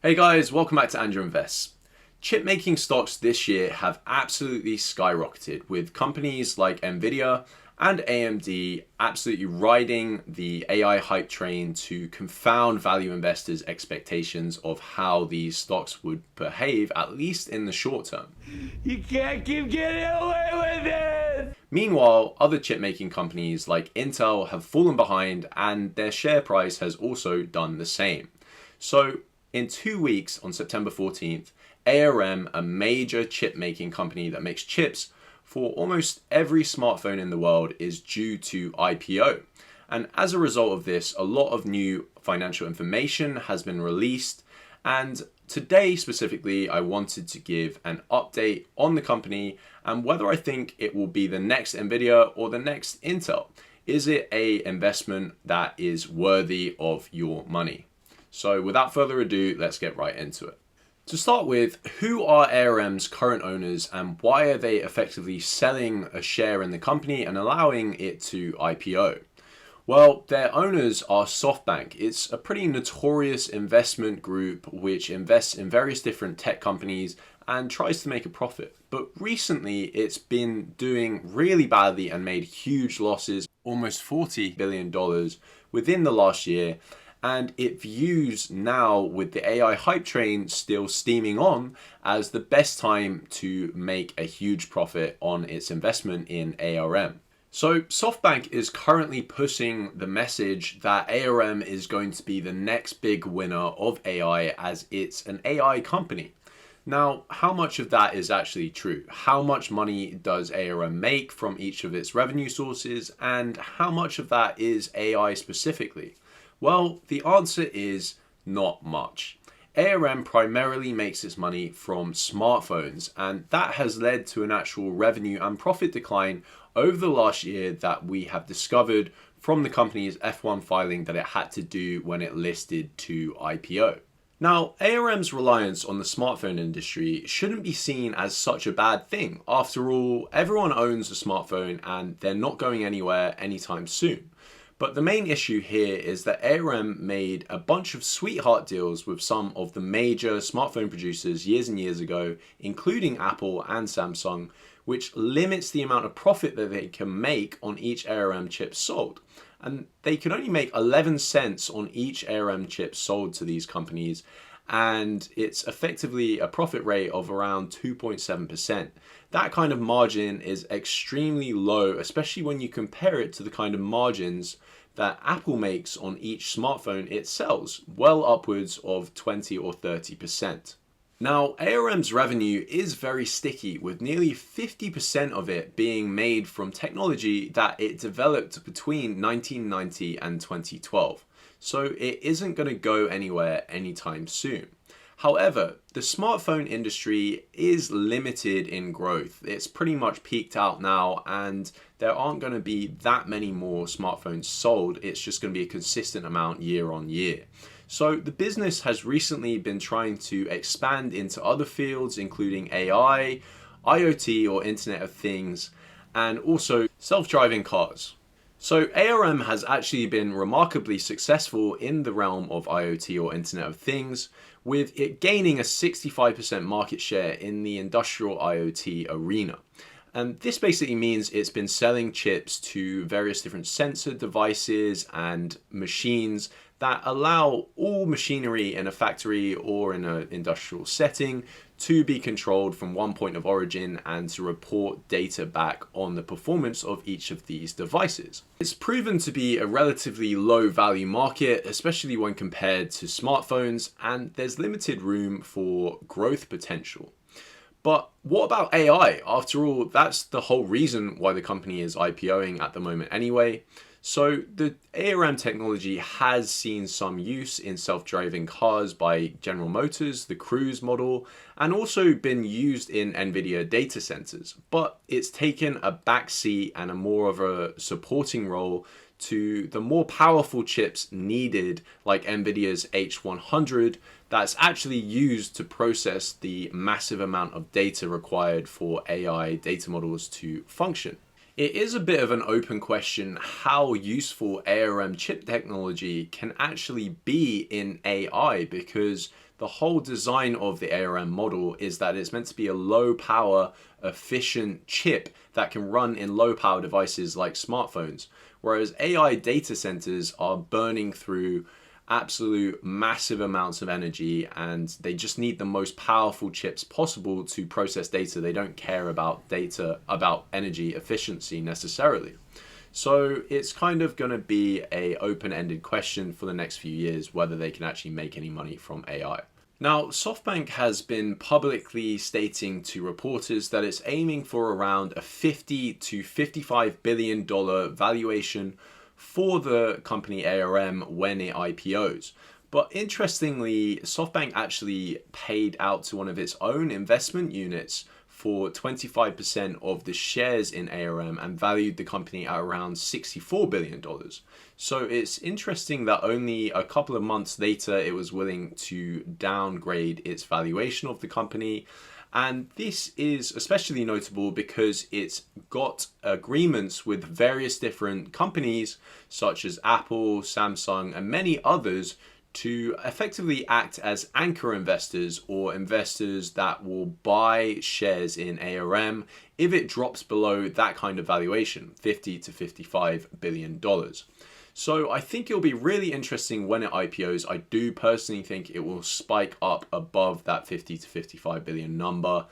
Hey guys, welcome back to Andrew Invests. Chip making stocks this year have absolutely skyrocketed, with companies like NVIDIA and AMD absolutely riding the AI hype train to confound value investors' expectations of how these stocks would behave, at least in the short term. You can't keep getting away with it! Meanwhile, other chip making companies like Intel have fallen behind and their share price has also done the same. So, in 2 weeks, on September 14th, ARM, a major chip making company that makes chips for almost every smartphone in the world, is due to IPO. And as a result of this, a lot of new financial information has been released. And today specifically, I wanted to give an update on the company and whether I think it will be the next NVIDIA or the next Intel. Is it an investment that is worthy of your money? So without further ado, let's get right into it. To start with, who are ARM's current owners and why are they effectively selling a share in the company and allowing it to IPO? Well, their owners are Softbank. It's a pretty notorious investment group which invests in various different tech companies and tries to make a profit. But recently, it's been doing really badly and made huge losses, almost $40 billion within the last year. And it views now, with the AI hype train still steaming on, as the best time to make a huge profit on its investment in ARM. So SoftBank is currently pushing the message that ARM is going to be the next big winner of AI, as it's an AI company. Now, how much of that is actually true? How much money does ARM make from each of its revenue sources, and how much of that is AI specifically? Well, the answer is not much. ARM primarily makes its money from smartphones, and that has led to an actual revenue and profit decline over the last year that we have discovered from the company's F1 filing that it had to do when it listed to IPO. Now, ARM's reliance on the smartphone industry shouldn't be seen as such a bad thing. After all, everyone owns a smartphone and they're not going anywhere anytime soon. But the main issue here is that ARM made a bunch of sweetheart deals with some of the major smartphone producers years and years ago, including Apple and Samsung, which limits the amount of profit that they can make on each ARM chip sold. And they can only make 11 cents on each ARM chip sold to these companies, and it's effectively a profit rate of around 2.7%. That kind of margin is extremely low, especially when you compare it to the kind of margins that Apple makes on each smartphone it sells, well upwards of 20 or 30%. Now, ARM's revenue is very sticky, with nearly 50% of it being made from technology that it developed between 1990 and 2012. So it isn't going to go anywhere anytime soon. However, the smartphone industry is limited in growth. It's pretty much peaked out now, and there aren't going to be that many more smartphones sold. It's just going to be a consistent amount year on year. So the business has recently been trying to expand into other fields, including AI, IoT or Internet of Things, and also self-driving cars. So ARM has actually been remarkably successful in the realm of IoT or Internet of Things, with it gaining a 65% market share in the industrial IoT arena. And this basically means it's been selling chips to various different sensor devices and machines that allow all machinery in a factory or in an industrial setting to be controlled from one point of origin and to report data back on the performance of each of these devices. It's proven to be a relatively low value market, especially when compared to smartphones, and there's limited room for growth potential. But what about AI? After all, that's the whole reason why the company is IPOing at the moment anyway. So the ARM technology has seen some use in self-driving cars by General Motors, the Cruise model, and also been used in NVIDIA data centers. But it's taken a backseat and a more of a supporting role to the more powerful chips needed, like NVIDIA's H100, that's actually used to process the massive amount of data required for AI data models to function. It is a bit of an open question how useful ARM chip technology can actually be in AI, because The whole design of the ARM model is that it's meant to be a low power, efficient chip that can run in low power devices like smartphones, whereas AI data centers are burning through absolute massive amounts of energy and they just need the most powerful chips possible to process data. They don't care about energy efficiency necessarily. So it's kind of going to be a open-ended question for the next few years whether they can actually make any money from AI. Now, SoftBank has been publicly stating to reporters that it's aiming for around a $50 to $55 billion valuation for the company ARM when it IPOs. But interestingly, SoftBank actually paid out to one of its own investment units for 25% of the shares in ARM and valued the company at around $64 billion. So it's interesting that only a couple of months later it was willing to downgrade its valuation of the company. And this is especially notable because it's got agreements with various different companies such as Apple, Samsung, and many others to effectively act as anchor investors or investors that will buy shares in ARM if it drops below that kind of valuation, $50 to $55 billion. So I think it'll be really interesting when it IPOs. I do personally think it will spike up above that 50 to 55 billion number,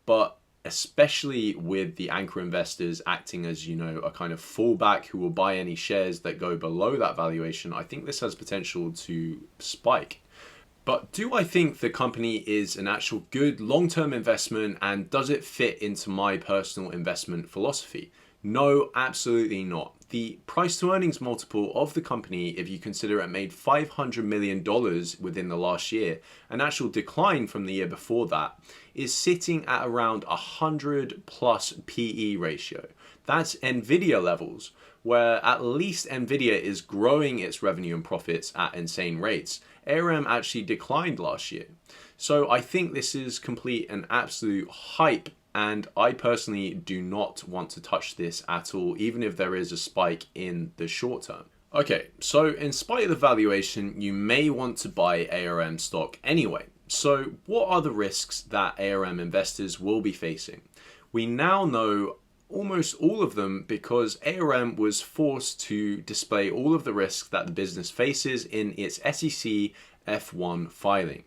but especially with the anchor investors acting as, a kind of fallback who will buy any shares that go below that valuation, I think this has potential to spike. But do I think the company is an actual good long-term investment, and does it fit into my personal investment philosophy? No, absolutely not. The price to earnings multiple of the company, if you consider it made $500 million within the last year, an actual decline from the year before that, is sitting at around 100 plus PE ratio. That's NVIDIA levels, where at least NVIDIA is growing its revenue and profits at insane rates. ARM actually declined last year. So I think this is complete and absolute hype, and I personally do not want to touch this at all, even if there is a spike in the short term. Okay, so in spite of the valuation, you may want to buy ARM stock anyway. So what are the risks that ARM investors will be facing? We now know almost all of them because ARM was forced to display all of the risks that the business faces in its SEC F1 filing.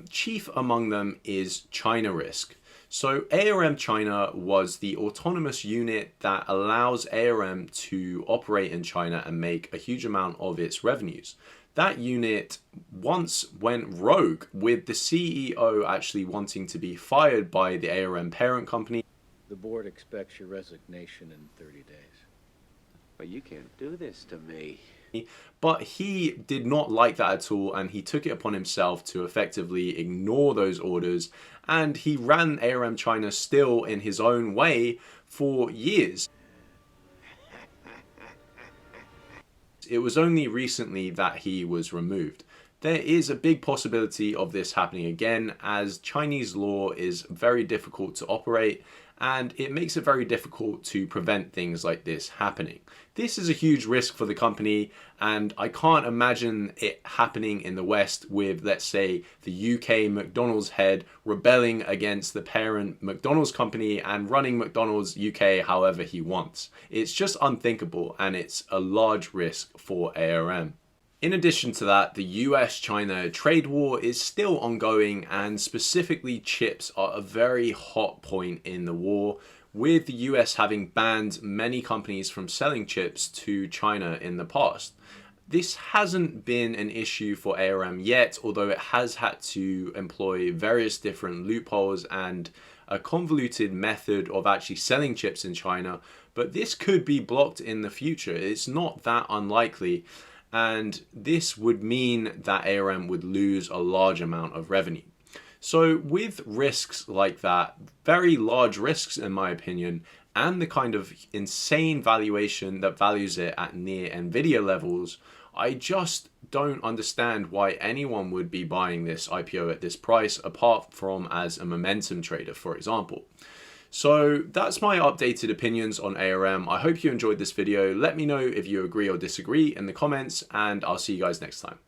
Chief among them is China risk. So ARM China was the autonomous unit that allows ARM to operate in China and make a huge amount of its revenues. That unit once went rogue, with the CEO actually wanting to be fired by the ARM parent company. The board expects your resignation in 30 days. But you can't do this to me. But he did not like that at all, and he took it upon himself to effectively ignore those orders, and he ran ARM China still in his own way for years. It was only recently that he was removed. There is a big possibility of this happening again, as Chinese law is very difficult to operate, and it makes it very difficult to prevent things like this happening. This is a huge risk for the company, and I can't imagine it happening in the West with, let's say, the UK McDonald's head rebelling against the parent McDonald's company and running McDonald's UK however he wants. It's just unthinkable, and it's a large risk for ARM. In addition to that, the US-China trade war is still ongoing, and specifically chips are a very hot point in the war, with the US having banned many companies from selling chips to China in the past. This hasn't been an issue for ARM yet, although it has had to employ various different loopholes and a convoluted method of actually selling chips in China, but this could be blocked in the future. It's not that unlikely. And this would mean that ARM would lose a large amount of revenue. So with risks like that, very large risks in my opinion, and the kind of insane valuation that values it at near NVIDIA levels, I just don't understand why anyone would be buying this IPO at this price, apart from as a momentum trader, for example. So that's my updated opinions on ARM. I hope you enjoyed this video. Let me know if you agree or disagree in the comments, and I'll see you guys next time.